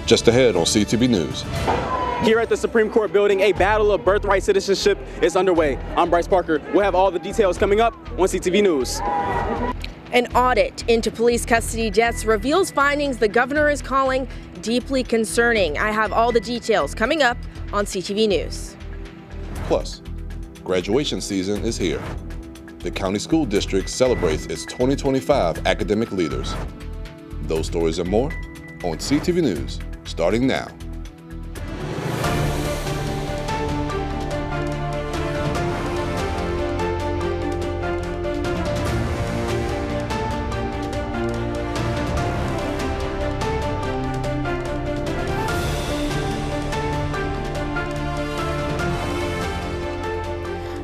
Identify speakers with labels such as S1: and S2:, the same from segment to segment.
S1: Just ahead on CTV News.
S2: Here at the Supreme Court building, a battle of birthright citizenship is underway. I'm Bryce Parker. We'll have all the details coming up on CTV News.
S3: An audit into police custody deaths reveals findings the governor is calling deeply concerning. I have all the details coming up on CTV News.
S1: Plus, graduation season is here. The county school district celebrates its 2025 academic leaders. Those stories and more on CTV News, starting now.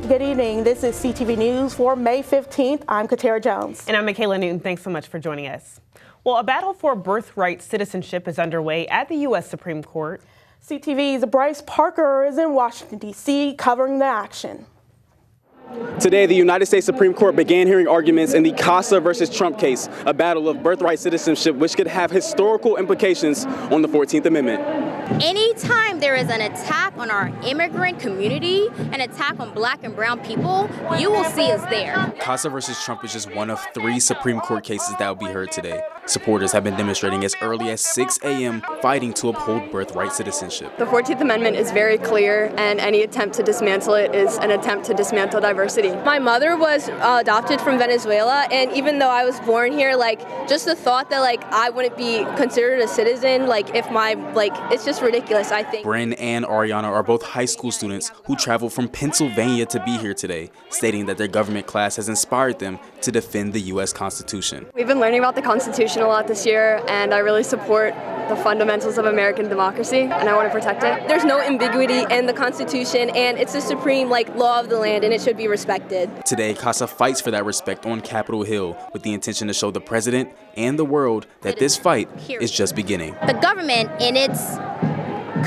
S4: Good evening. This is CTV News for May 15th. I'm Katara Jones.
S5: And I'm Michaela Newton. Thanks so much for joining us. Well, a battle for birthright citizenship is underway at the U.S. Supreme Court.
S4: CTV's Bryce Parker is in Washington, D.C., covering the action.
S2: Today, the United States Supreme Court began hearing arguments in the Casa versus Trump case, a battle of birthright citizenship which could have historical implications on the 14th Amendment.
S6: Anytime there is an attack on our immigrant community, an attack on black and brown people, you will see us there.
S7: Casa versus Trump is just one of 3 Supreme Court cases that will be heard today. Supporters have been demonstrating as early as 6 a.m. fighting to uphold birthright citizenship.
S8: The 14th Amendment is very clear, and any attempt to dismantle it is an attempt to dismantle diversity.
S9: My mother was adopted from Venezuela, and even though I was born here, just the thought that I wouldn't be considered a citizen, it's just ridiculous, I think.
S7: Bryn and Ariana are both high school students who traveled from Pennsylvania to be here today, stating that their government class has inspired them to defend the U.S. Constitution.
S8: We've been learning about the Constitution a lot this year, and I really support the fundamentals of American democracy, and I want to protect it.
S9: There's no ambiguity in the Constitution, and it's the supreme law of the land, and it should be respected.
S7: Today, CASA fights for that respect on Capitol Hill with the intention to show the president and the world that this fight is just beginning.
S6: The government, in its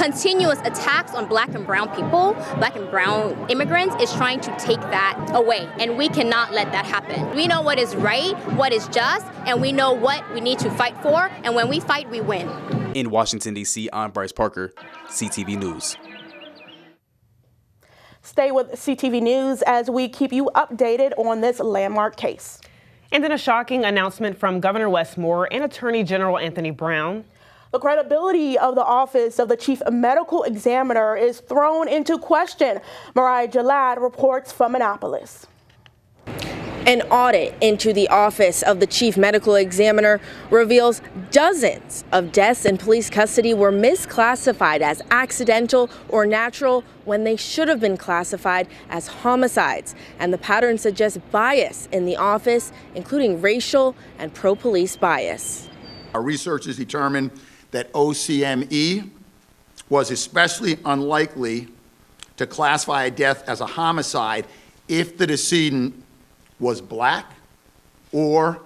S6: continuous attacks on black and brown people, black and brown immigrants, is trying to take that away, and we cannot let that happen. We know what is right, what is just, and we know what we need to fight for, and when we fight, we win.
S7: In Washington, D.C., I'm Bryce Parker, CTV News.
S4: Stay with CTV News as we keep you updated on this landmark case.
S5: And then a shocking announcement from Governor Wes Moore and Attorney General Anthony Brown.
S4: The credibility of the office of the chief medical examiner is thrown into question. Mariah Jalad reports from Annapolis.
S3: An audit into the office of the chief medical examiner reveals dozens of deaths in police custody were misclassified as accidental or natural when they should have been classified as homicides. And the pattern suggests bias in the office, including racial and pro-police bias.
S10: Our researchers determined that OCME was especially unlikely to classify a death as a homicide if the decedent was black or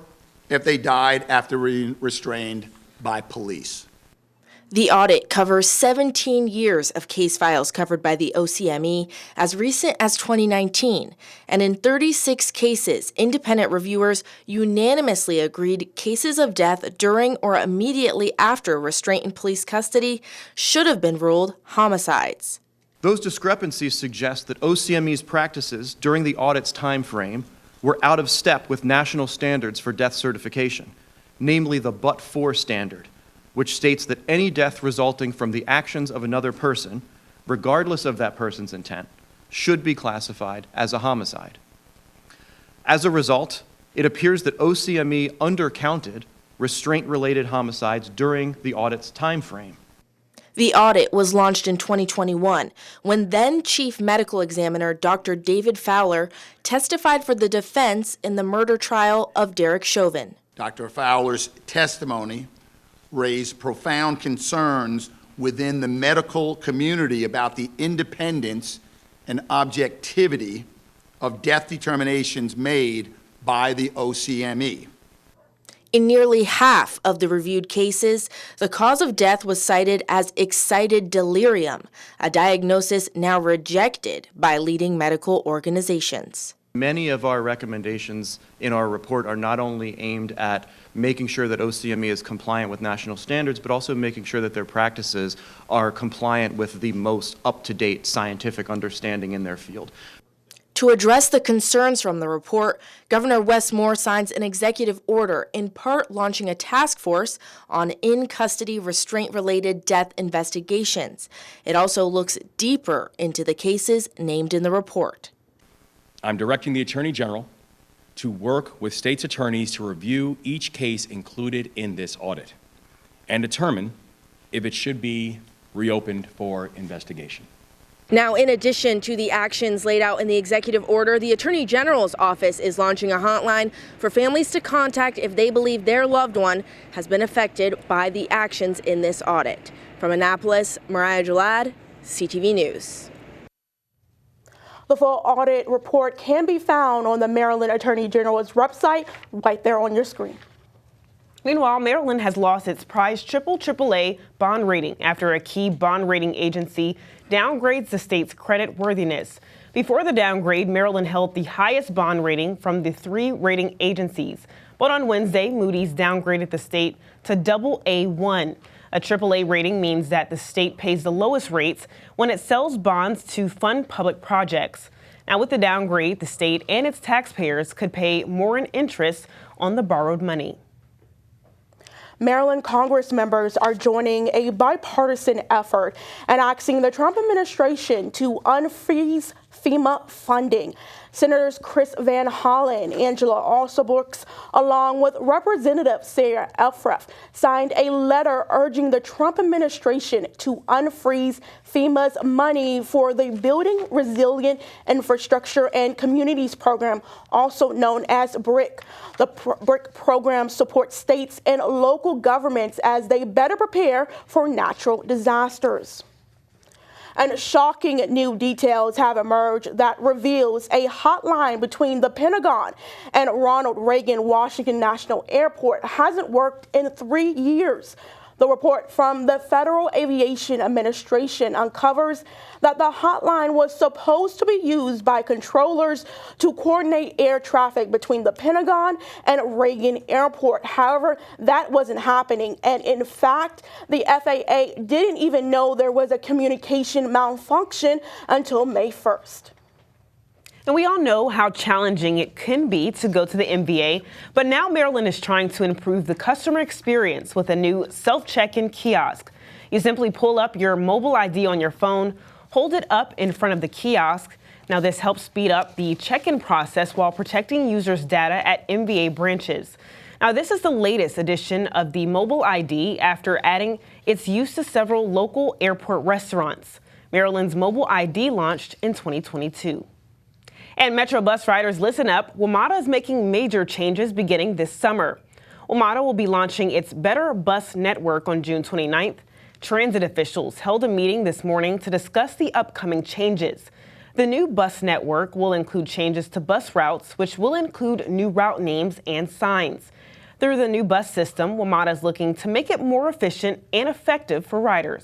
S10: if they died after being restrained by police.
S3: The audit covers 17 years of case files covered by the OCME as recent as 2019. And in 36 cases, independent reviewers unanimously agreed cases of death during or immediately after restraint in police custody should have been ruled homicides.
S11: Those discrepancies suggest that OCME's practices during the audit's time frame were out of step with national standards for death certification, namely the but-for standard, which states that any death resulting from the actions of another person, regardless of that person's intent, should be classified as a homicide. As a result, it appears that OCME undercounted restraint-related homicides during the audit's time frame.
S3: The audit was launched in 2021 when then Chief Medical Examiner Dr. David Fowler testified for the defense in the murder trial of Derek Chauvin.
S10: Dr. Fowler's testimony raised profound concerns within the medical community about the independence and objectivity of death determinations made by the OCME.
S3: In nearly half of the reviewed cases, the cause of death was cited as excited delirium, a diagnosis now rejected by leading medical organizations.
S11: Many of our recommendations in our report are not only aimed at making sure that OCME is compliant with national standards, but also making sure that their practices are compliant with the most up-to-date scientific understanding in their field.
S3: To address the concerns from the report, Governor Wes Moore signs an executive order, in part launching a task force on in-custody restraint-related death investigations. It also looks deeper into the cases named in the report.
S12: I'm directing the Attorney General to work with states' attorneys to review each case included in this audit and determine if it should be reopened for investigation.
S3: Now, in addition to the actions laid out in the executive order, the Attorney General's office is launching a hotline for families to contact if they believe their loved one has been affected by the actions in this audit. From Annapolis, Mariah Jalad, CTV News.
S4: The full audit report can be found on the Maryland Attorney General's website right there on your screen.
S5: Meanwhile, Maryland has lost its prized AAA bond rating after a key bond rating agency downgrades the state's credit worthiness. Before the downgrade, Maryland held the highest bond rating from the 3 rating agencies. But on Wednesday, Moody's downgraded the state to AA1. A AAA rating means that the state pays the lowest rates when it sells bonds to fund public projects. Now, with the downgrade, the state and its taxpayers could pay more in interest on the borrowed money.
S4: Maryland Congress members are joining a bipartisan effort and asking the Trump administration to unfreeze FEMA funding. Senators Chris Van Hollen, Angela Alsobrooks, along with Representative Sarah Elfreff, signed a letter urging the Trump administration to unfreeze FEMA's money for the Building Resilient Infrastructure and Communities program, also known as BRIC. The BRIC program supports states and local governments as they better prepare for natural disasters. And shocking new details have emerged that reveals a hotline between the Pentagon and Ronald Reagan Washington National Airport hasn't worked in 3 years. The report from the Federal Aviation Administration uncovers that the hotline was supposed to be used by controllers to coordinate air traffic between the Pentagon and Reagan Airport. However, that wasn't happening. And in fact, the FAA didn't even know there was a communication malfunction until May 1st.
S5: And we all know how challenging it can be to go to the NBA, but now Maryland is trying to improve the customer experience with a new self-check-in kiosk. You simply pull up your mobile ID on your phone, hold it up in front of the kiosk. Now this helps speed up the check-in process while protecting users' data at NBA branches. Now this is the latest edition of the mobile ID after adding its use to several local airport restaurants. Maryland's mobile ID launched in 2022. And Metro bus riders, listen up. WMATA is making major changes beginning this summer. WMATA will be launching its Better Bus Network on June 29th. Transit officials held a meeting this morning to discuss the upcoming changes. The new bus network will include changes to bus routes, which will include new route names and signs. Through the new bus system, WMATA is looking to make it more efficient and effective for riders.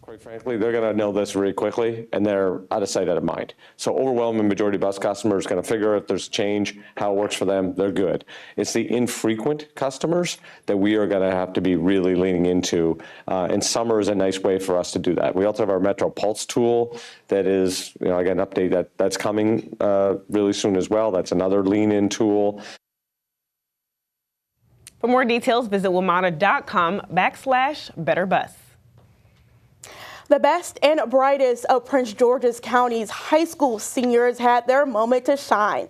S13: Quite frankly, they're going to know this really quickly, and they're out of sight, out of mind. So overwhelming majority of bus customers going to figure out there's change, how it works for them, they're good. It's the infrequent customers that we are going to have to be really leaning into, and summer is a nice way for us to do that. We also have our Metro Pulse tool that is, again, an update that's coming really soon as well. That's another lean-in tool.
S5: For more details, visit WMATA.com/BetterBus.
S4: The best and brightest of Prince George's County's high school seniors had their moment to shine.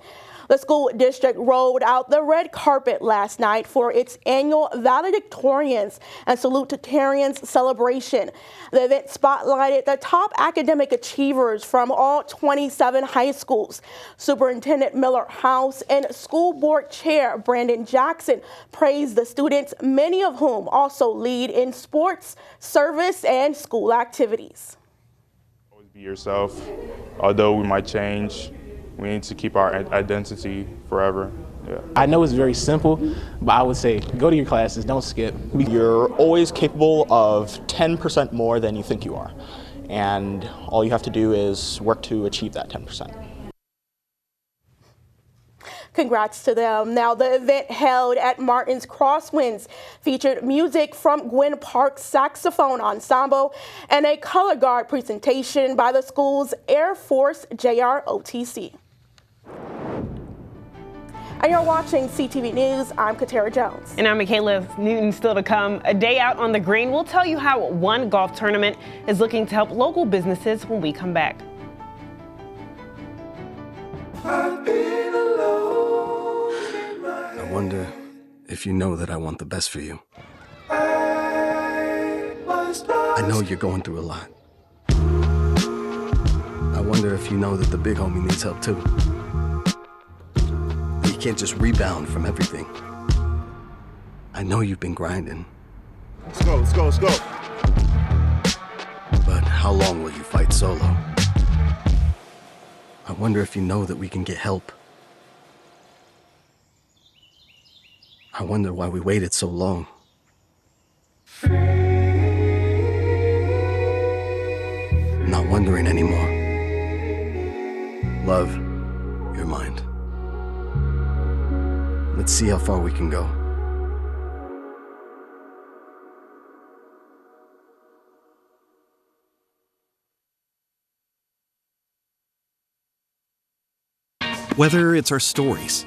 S4: The school district rolled out the red carpet last night for its annual valedictorians and salutatorians celebration. The event spotlighted the top academic achievers from all 27 high schools. Superintendent Miller House and School Board Chair Brandon Jackson praised the students, many of whom also lead in sports, service, and school activities.
S14: Always be yourself. Although we might change, we need to keep our identity forever. Yeah.
S15: I know it's very simple, but I would say go to your classes, don't skip.
S16: You're always capable of 10% more than you think you are. And all you have to do is work to achieve that 10%.
S4: Congrats to them. Now, the event held at Martin's Crosswinds featured music from Gwynn Park Saxophone Ensemble and a color guard presentation by the school's Air Force JROTC. And you're watching CTV News. I'm Katara Jones.
S5: And I'm Michaela Newton. Still to come, a day out on the green. We'll tell you how one golf tournament is looking to help local businesses when we come back.
S17: I wonder if you know that I want the best for you. I know you're going through a lot. I wonder if you know that the big homie needs help too. You can't just rebound from everything. I know you've been grinding.
S18: Let's go, let's go, let's go.
S17: But how long will you fight solo? I wonder if you know that we can get help. I wonder why we waited so long. Not wondering anymore. Love, your mind. Let's see how far we can go.
S19: Whether it's our stories,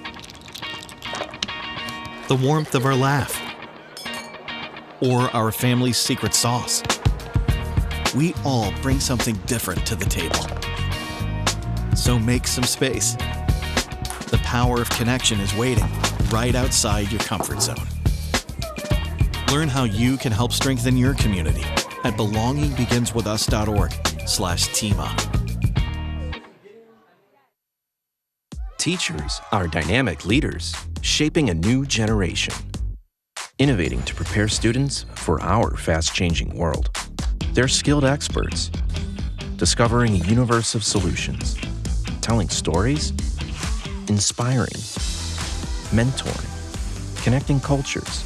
S19: the warmth of our laugh, or our family's secret sauce, we all bring something different to the table. So make some space. The power of connection is waiting right outside your comfort zone. Learn how you can help strengthen your community at belongingbeginswithus.org/teamup.
S20: Teachers are dynamic leaders shaping a new generation, innovating to prepare students for our fast-changing world. They're skilled experts, discovering a universe of solutions, telling stories, inspiring, mentoring, connecting cultures,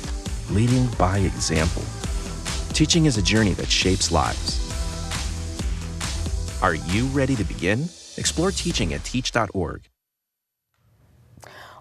S20: leading by example. Teaching is a journey that shapes lives. Are you ready to begin? Explore teaching at teach.org.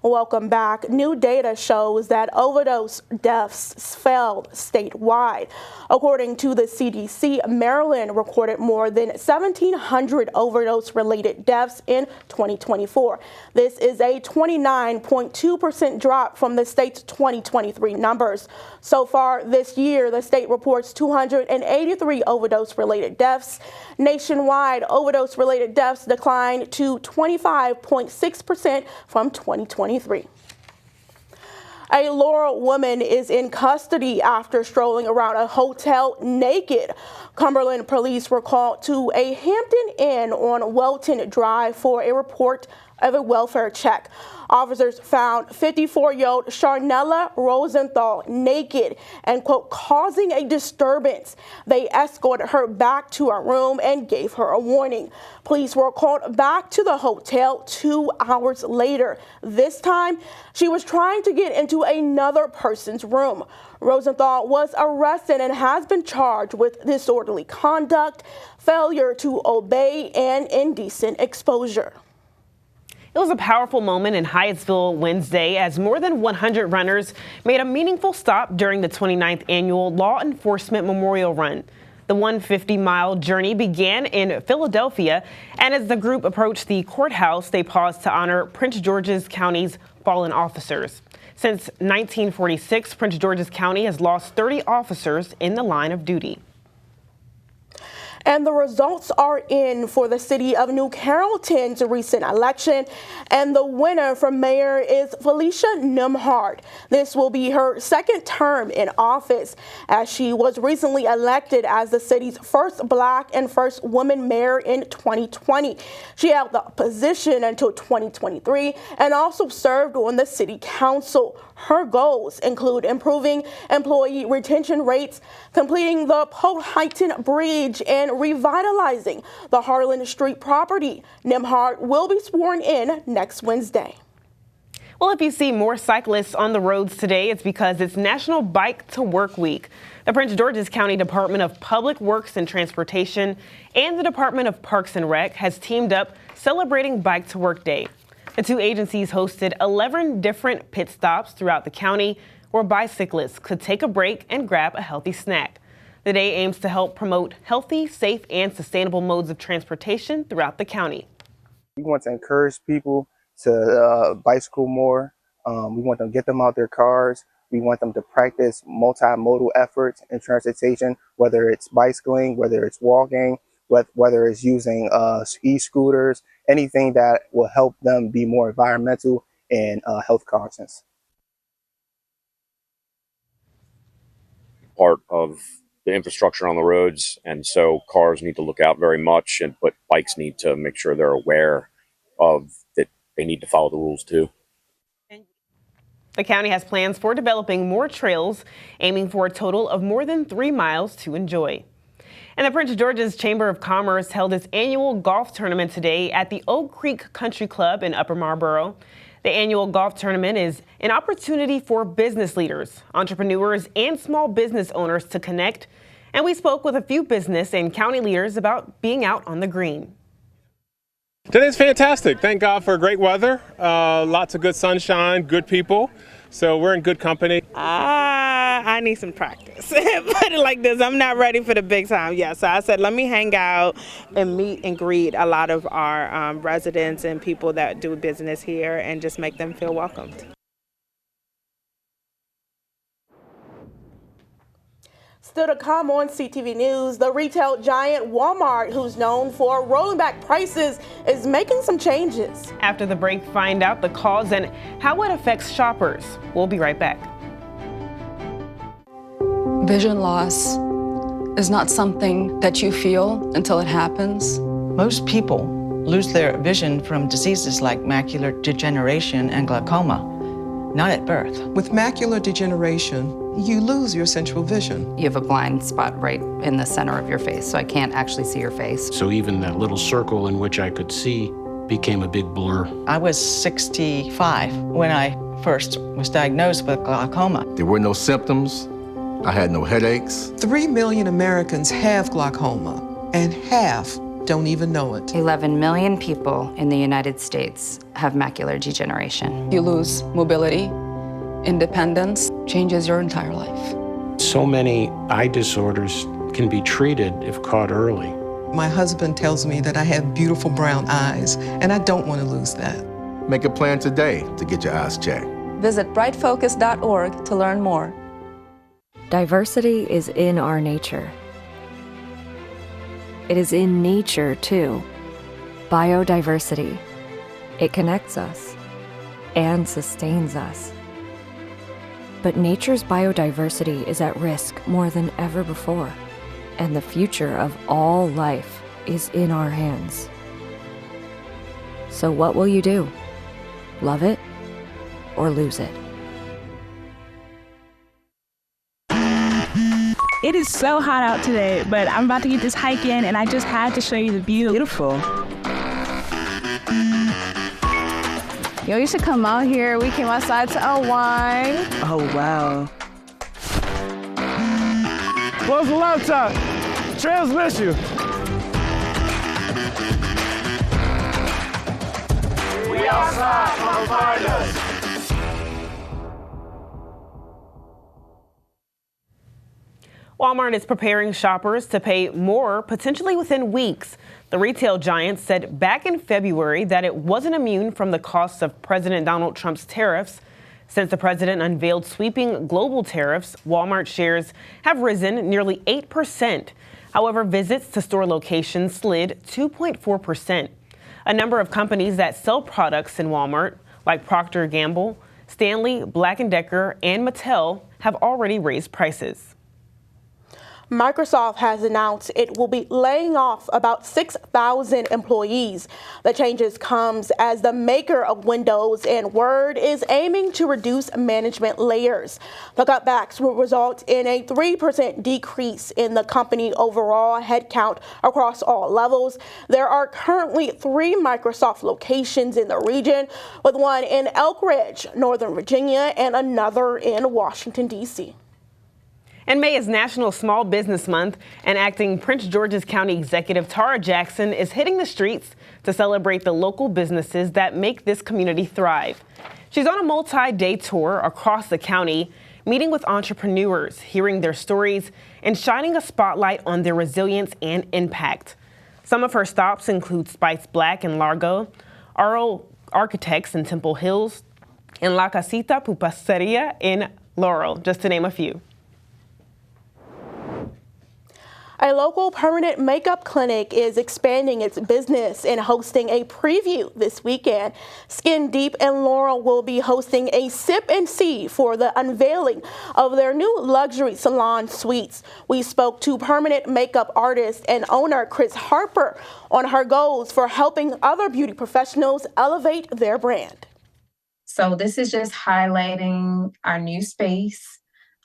S4: Welcome back. New data shows that overdose deaths fell statewide. According to the CDC, Maryland recorded more than 1,700 overdose-related deaths in 2024. This is a 29.2% drop from the state's 2023 numbers. So far this year, the state reports 283 overdose-related deaths. Nationwide, overdose-related deaths declined to 25.6% from 2023. A Laurel woman is in custody after strolling around a hotel naked. Cumberland police were called to a Hampton Inn on Welton Drive for a report of a welfare check. Officers found 54-year-old Sharnella Rosenthal naked and, quote, causing a disturbance. They escorted her back to her room and gave her a warning. Police were called back to the hotel 2 hours later. This time, she was trying to get into another person's room. Rosenthal was arrested and has been charged with disorderly conduct, failure to obey, and indecent exposure.
S5: It was a powerful moment in Hyattsville Wednesday as more than 100 runners made a meaningful stop during the 29th annual Law Enforcement Memorial Run. The 150-mile journey began in Philadelphia, and as the group approached the courthouse, they paused to honor Prince George's County's fallen officers. Since 1946, Prince George's County has lost 30 officers in the line of duty.
S4: And the results are in for the city of New Carrollton's recent election. And the winner for mayor is Felicia Nimhart. This will be her second term in office, as she was recently elected as the city's first Black and first woman mayor in 2020. She held the position until 2023 and also served on the city council. Her goals include improving employee retention rates, completing the Powhatan Bridge, and revitalizing the Harlan Street property. Nimhart will be sworn in next Wednesday.
S5: Well, if you see more cyclists on the roads today, it's because it's National Bike to Work Week. The Prince George's County Department of Public Works and Transportation and the Department of Parks and Rec has teamed up celebrating Bike to Work Day. The two agencies hosted 11 different pit stops throughout the county where bicyclists could take a break and grab a healthy snack. The day aims to help promote healthy, safe, and sustainable modes of transportation throughout the county.
S21: We want to encourage people to bicycle more. We want to get them out their cars. We want them to practice multimodal efforts in transportation, whether it's bicycling, whether it's walking, whether it's using e-scooters, anything that will help them be more environmental and health conscious.
S22: Part of the infrastructure on the roads, and so cars need to look out very much, but bikes need to make sure they're aware of that they need to follow the rules too.
S5: The county has plans for developing more trails, aiming for a total of more than 3 miles to enjoy. And the Prince George's Chamber of Commerce held its annual golf tournament today at the Oak Creek Country Club in Upper Marlboro. The annual golf tournament is an opportunity for business leaders, entrepreneurs, and small business owners to connect. And we spoke with a few business and county leaders about being out on the green.
S23: Today's fantastic. Thank God for great weather, lots of good sunshine, good people. So we're in good company.
S24: I need some practice. Put it like this, I'm not ready for the big time yet. So I said, let me hang out and meet and greet a lot of our residents and people that do business here and just make them feel welcomed.
S4: Still to come on CTV News, the retail giant Walmart, who's known for rolling back prices, is making some changes.
S5: After the break, find out the cause and how it affects shoppers. We'll be right back.
S25: Vision loss is not something that you feel until it happens.
S26: Most people lose their vision from diseases like macular degeneration and glaucoma, not at birth.
S27: With macular degeneration, you lose your central vision.
S28: You have a blind spot right in the center of your face, so I can't actually see your face.
S29: So even that little circle in which I could see became a big blur.
S26: I was 65 when I first was diagnosed with glaucoma.
S30: There were no symptoms. I had no headaches.
S27: 3 million Americans have glaucoma, and half don't even know it.
S28: 11 million people in the United States have macular degeneration.
S25: You lose mobility, independence, changes your entire life.
S29: So many eye disorders can be treated if caught early.
S27: My husband tells me that I have beautiful brown eyes, and I don't want to lose that.
S30: Make a plan today to get your eyes checked.
S25: Visit brightfocus.org to learn more.
S31: Diversity is in our nature. It is in nature, too. Biodiversity. It connects us and sustains us. But nature's biodiversity is at risk more than ever before, and the future of all life is in our hands. So what will you do? Love it or lose it?
S32: It is so hot out today, but I'm about to get this hike in, and I just had to show you the view. Beautiful.
S33: Yo, you should come out here. We came outside to unwind.
S32: Oh, wow.
S18: Close the laptop. Transmission. We outside. Come find us.
S5: Walmart is preparing shoppers to pay more, potentially within weeks. The retail giant said back in February that it wasn't immune from the costs of President Donald Trump's tariffs. Since the president unveiled sweeping global tariffs, Walmart shares have risen nearly 8%. However, visits to store locations slid 2.4%. A number of companies that sell products in Walmart, like Procter & Gamble, Stanley, Black & Decker, and Mattel, have already raised prices.
S4: Microsoft has announced it will be laying off about 6,000 employees. The changes comes as the maker of Windows and Word is aiming to reduce management layers. The cutbacks will result in a 3% decrease in the company overall headcount across all levels. There are currently 3 Microsoft locations in the region, with one in Elk Ridge, Northern Virginia, and another in Washington, D.C.
S5: And May is National Small Business Month, and acting Prince George's County Executive Tara Jackson is hitting the streets to celebrate the local businesses that make this community thrive. She's on a multi-day tour across the county, meeting with entrepreneurs, hearing their stories, and shining a spotlight on their resilience and impact. Some of her stops include Spice Black in Largo, Arl Architects in Temple Hills, and La Casita Pupaceria in Laurel, just to name a few.
S4: A local permanent makeup clinic is expanding its business and hosting a preview this weekend. Skin Deep and Laurel will be hosting a sip and see for the unveiling of their new luxury salon suites. We spoke to permanent makeup artist and owner Chris Harper on her goals for helping other beauty professionals elevate their brand.
S1: So this is just highlighting our new space,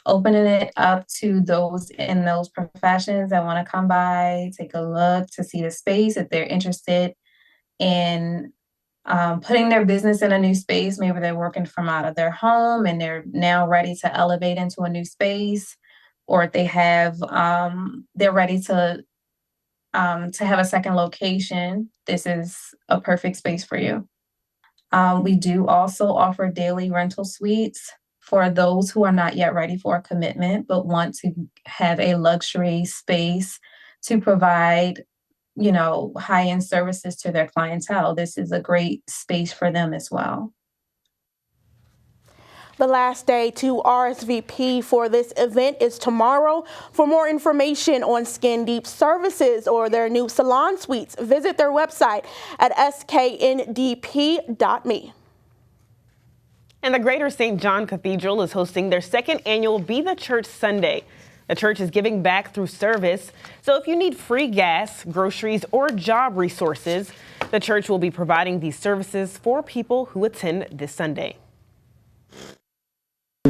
S1: opening it up to those in those professions that want to come by, take a look to see the space if they're interested in putting their business in a new space. Maybe they're working from out of their home and they're now ready to elevate into a new space, or if they have they're ready to have a second location. This is a perfect space for you. We do also offer daily rental suites for those who are not yet ready for a commitment, but want to have a luxury space to provide, high-end services to their clientele. This is a great space for them as well.
S4: The last day to RSVP for this event is tomorrow. For more information on Skin Deep services or their new salon suites, visit their website at skndp.me.
S5: And the Greater St. John Cathedral is hosting their second annual Be the Church Sunday. The church is giving back through service, so if you need free gas, groceries, or job resources, the church will be providing these services for people who attend this Sunday.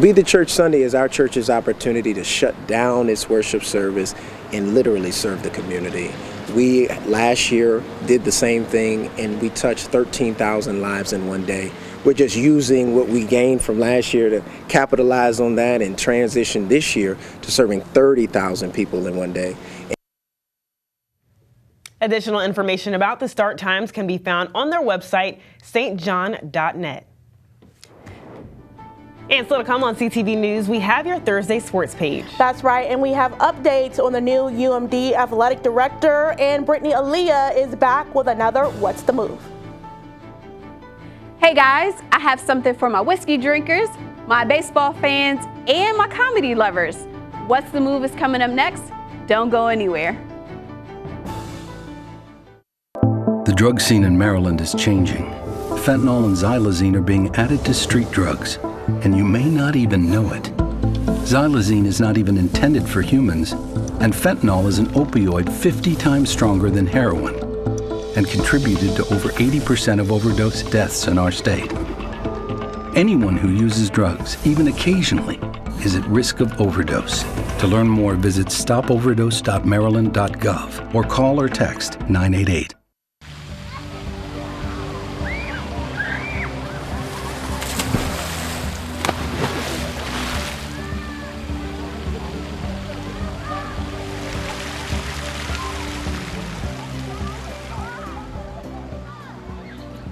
S2: Be the Church Sunday is our church's opportunity to shut down its worship service and literally serve the community. We last year did the same thing, and we touched 13,000 lives in one day. We're just using what we gained from last year to capitalize on that and transition this year to serving 30,000 people in one day.
S5: Additional information about the start times can be found on their website, stjohn.net. And still to come on CTV News, we have your Thursday sports page.
S4: That's right, and we have updates on the new UMD athletic director, and Brittany Aaliyah is back with another What's the Move?
S33: Hey guys, I have something for my whiskey drinkers, my baseball fans, and my comedy lovers. What's the Move is coming up next. Don't go anywhere.
S3: The drug scene in Maryland is changing. Fentanyl and xylazine are being added to street drugs, and you may not even know it. Xylazine is not even intended for humans, and fentanyl is an opioid 50 times stronger than heroin and contributed to over 80% of overdose deaths in our state. Anyone who uses drugs, even occasionally, is at risk of overdose. To learn more, visit stopoverdose.maryland.gov or call or text 988.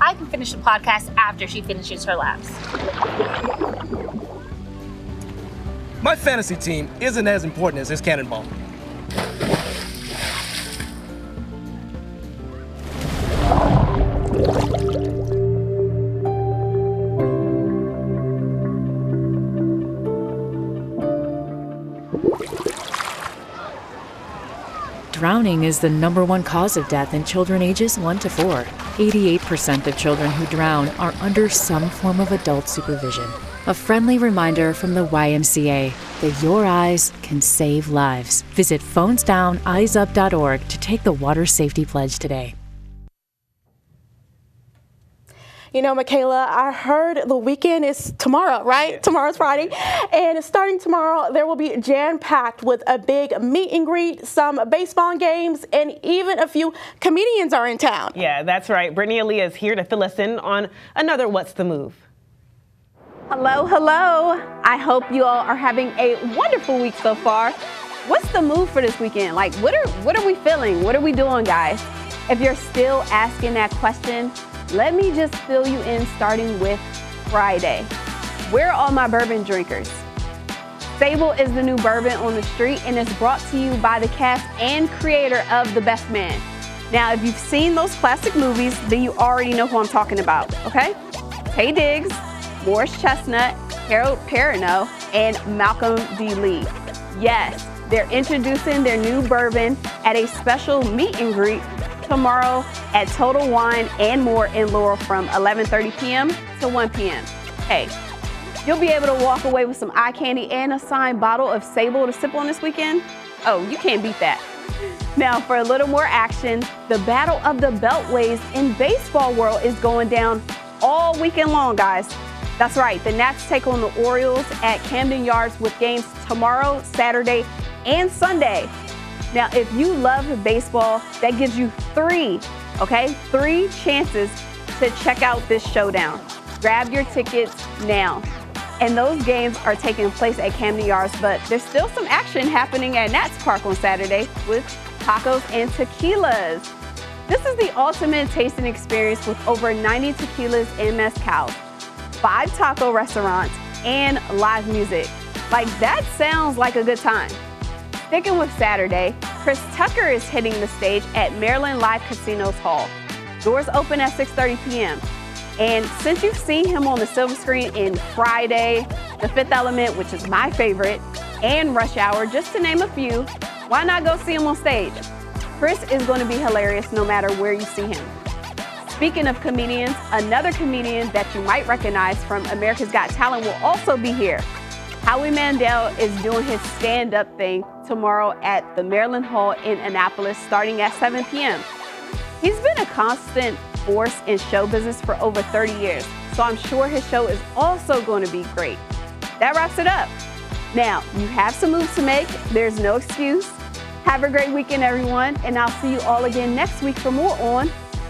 S6: I can finish the podcast after she finishes her laps.
S7: My fantasy team isn't as important as his cannonball.
S8: Drowning is the #1 cause of death in children ages 1 to 4. 88% of children who drown are under some form of adult supervision. A friendly reminder from the YMCA that your eyes can save lives. Visit phonesdowneyesup.org to take the water safety pledge today.
S4: You know, Michaela, I heard the weekend is tomorrow, right? Yeah. Tomorrow's Friday. And starting tomorrow, there will be jam-packed with a big meet and greet, some baseball games, and even a few comedians are in town.
S5: Yeah, that's right. Brittany Aaliyah is here to fill us in on another What's the Move.
S33: Hello, hello. I hope you all are having a wonderful week so far. What's the move for this weekend? Like, what are we feeling? What are we doing, guys? If you're still asking that question, let me just fill you in starting with Friday. Where are all my bourbon drinkers? Sable is the new bourbon on the street and is brought to you by the cast and creator of The Best Man. Now, if you've seen those classic movies, then you already know who I'm talking about, okay? Taye Diggs, Morris Chestnut, Harold Perrineau, and Malcolm D. Lee. Yes, they're introducing their new bourbon at a special meet and greet tomorrow at Total Wine and More in Laurel from 11:30 p.m. to 1 p.m. Hey, you'll be able to walk away with some eye candy and a signed bottle of Sable to sip on this weekend. Oh, you can't beat that. Now, for a little more action, the Battle of the Beltways in baseball world is going down all weekend long, guys. That's right, the Nats take on the Orioles at Camden Yards with games tomorrow, Saturday, and Sunday. Now, if you love baseball, that gives you three chances to check out this showdown. Grab your tickets now. And those games are taking place at Camden Yards, but there's still some action happening at Nats Park on Saturday with tacos and tequilas. This is the ultimate tasting experience with over 90 tequilas and mezcals, 5 taco restaurants, and live music. Like, that sounds like a good time. Sticking with Saturday, Chris Tucker is hitting the stage at Maryland Live Casinos Hall. Doors open at 6:30 p.m. And since you've seen him on the silver screen in Friday, The Fifth Element, which is my favorite, and Rush Hour, just to name a few, why not go see him on stage? Chris is going to be hilarious no matter where you see him. Speaking of comedians, another comedian that you might recognize from America's Got Talent will also be here. Howie Mandel is doing his stand-up thing tomorrow at the Maryland Hall in Annapolis starting at 7 p.m. He's been a constant force in show business for over 30 years, so I'm sure his show is also going to be great. That wraps it up. Now, you have some moves to make. There's no excuse. Have a great weekend, everyone, and I'll see you all again next week for more on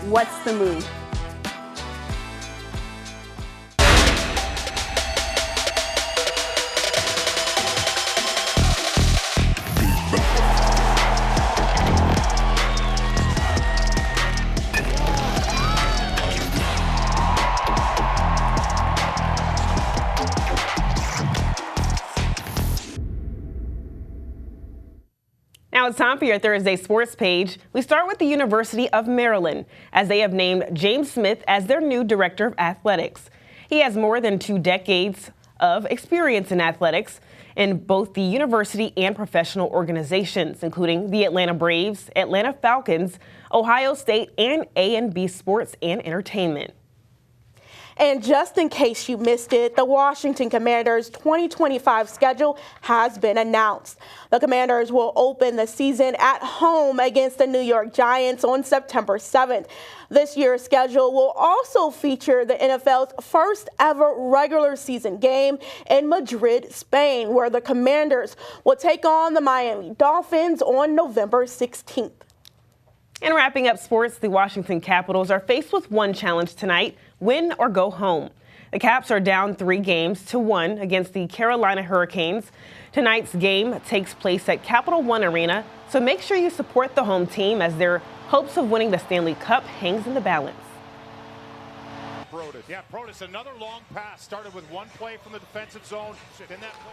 S33: What's the Move?
S5: Now it's time for your Thursday sports page. We start with the University of Maryland, as they have named James Smith as their new director of athletics. He has more than 2 decades of experience in athletics in both the university and professional organizations, including the Atlanta Braves, Atlanta Falcons, Ohio State, and A&B Sports and Entertainment.
S4: And just in case you missed it, the Washington Commanders' 2025 schedule has been announced. The Commanders will open the season at home against the New York Giants on September 7th. This year's schedule will also feature the NFL's first ever regular season game in Madrid, Spain, where the Commanders will take on the Miami Dolphins on November 16th.
S5: And wrapping up sports, the Washington Capitals are faced with one challenge tonight: win or go home. The Caps are down 3-1 against the Carolina Hurricanes. Tonight's game takes place at Capital One Arena, so make sure you support the home team as their hopes of winning the Stanley Cup hangs in the balance.
S9: Protas, another long pass, started with one play from the defensive zone. In that play.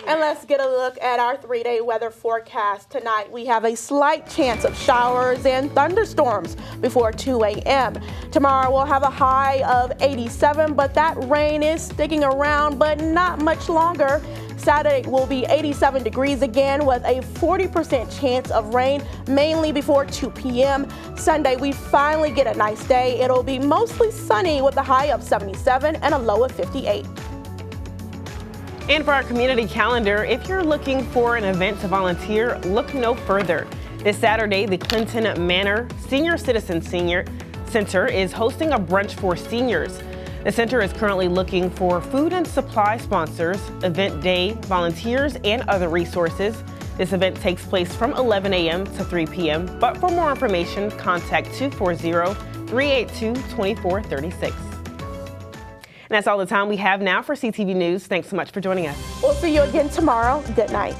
S4: And let's get a look at our 3-day weather forecast. Tonight, we have a slight chance of showers and thunderstorms before 2 a.m. Tomorrow, we'll have a high of 87, but that rain is sticking around, but not much longer. Saturday will be 87 degrees again with a 40% chance of rain, mainly before 2 p.m. Sunday, we finally get a nice day. It'll be mostly sunny with a high of 77 and a low of 58.
S5: And for our community calendar, if you're looking for an event to volunteer, look no further. This Saturday, the Clinton Manor Senior Citizen Center is hosting a brunch for seniors. The center is currently looking for food and supply sponsors, event day volunteers, and other resources. This event takes place from 11 a.m. to 3 p.m., but for more information, contact 240-382-2436. And that's all the time we have now for CTV News. Thanks so much for joining us.
S4: We'll see you again tomorrow. Good night.